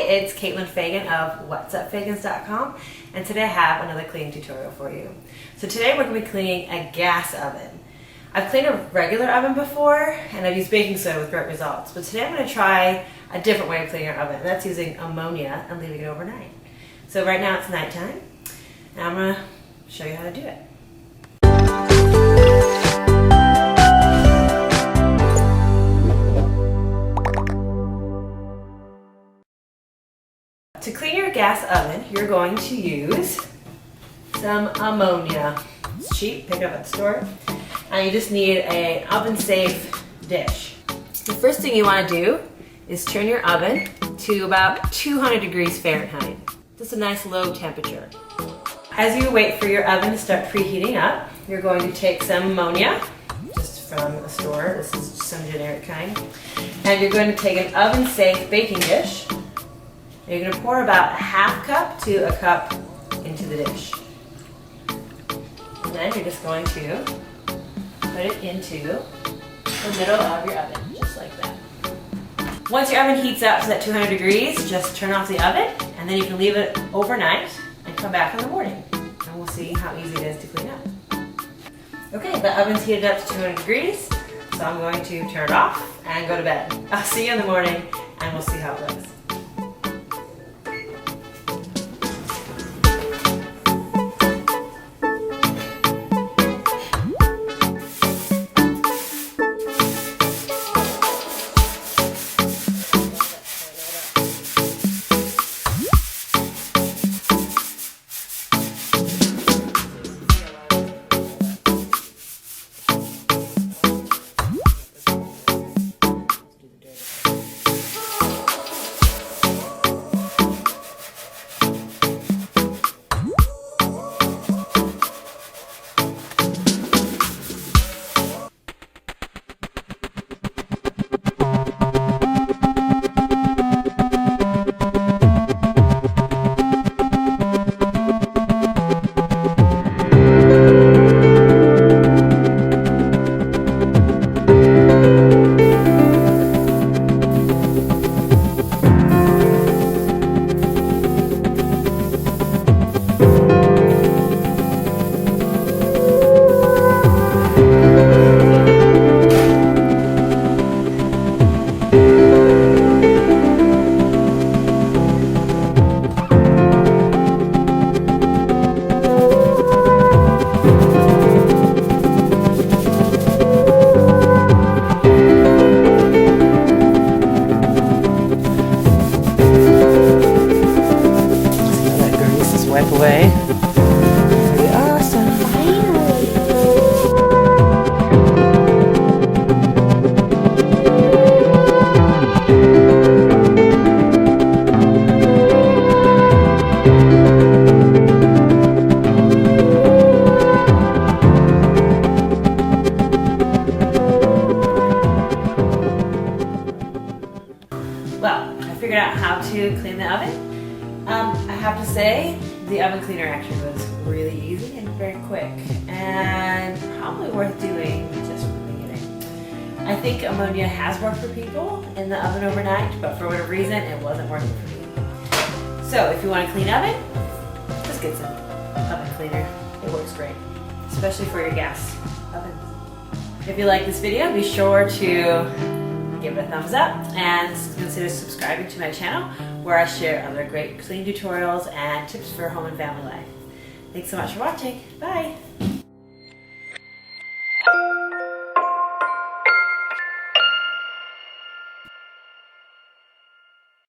it's Caitlin Fagan of whatsupfagans.com, and today I have another cleaning tutorial for you. So today we're going to be cleaning a gas oven. I've cleaned a regular oven before and I've used baking soda with great results, but today I'm going to try a different way of cleaning our oven, and that's using ammonia and leaving it overnight. So right now it's nighttime and I'm going to show you how to do it. To clean your gas oven, you're going to use some ammonia. It's cheap, pick it up at the store. And you just need an oven-safe dish. The first thing you want to do is turn your oven to about 200 degrees Fahrenheit. Just a nice low temperature. As you wait for your oven to start preheating up, you're going to take some ammonia, just from a store. This is some generic kind. And you're going to take an oven-safe baking dish. You're going to pour about a half cup to a cup into the dish. And then you're just going to put it into the middle of your oven, just like that. Once your oven heats up to that 200 degrees, just turn off the oven, and then you can leave it overnight and come back in the morning. And we'll see how easy it is to clean up. Okay, the oven's heated up to 200 degrees, so I'm going to turn it off and go to bed. I'll see you in the morning, and we'll see how it goes. Wipe away. Pretty awesome. Well, I figured out how to clean the oven. I have to say, the oven cleaner actually was really easy and very quick, and probably worth doing just from the beginning. I think ammonia has worked for people in the oven overnight, but for whatever reason, it wasn't working for me. So if you want a clean oven, just get some oven cleaner. It works great, especially for your gas ovens. If you like this video, be sure to give it a thumbs up and consider subscribing to my channel, where I share other great cleaning tutorials and tips for home and family life. Thanks so much for watching. Bye!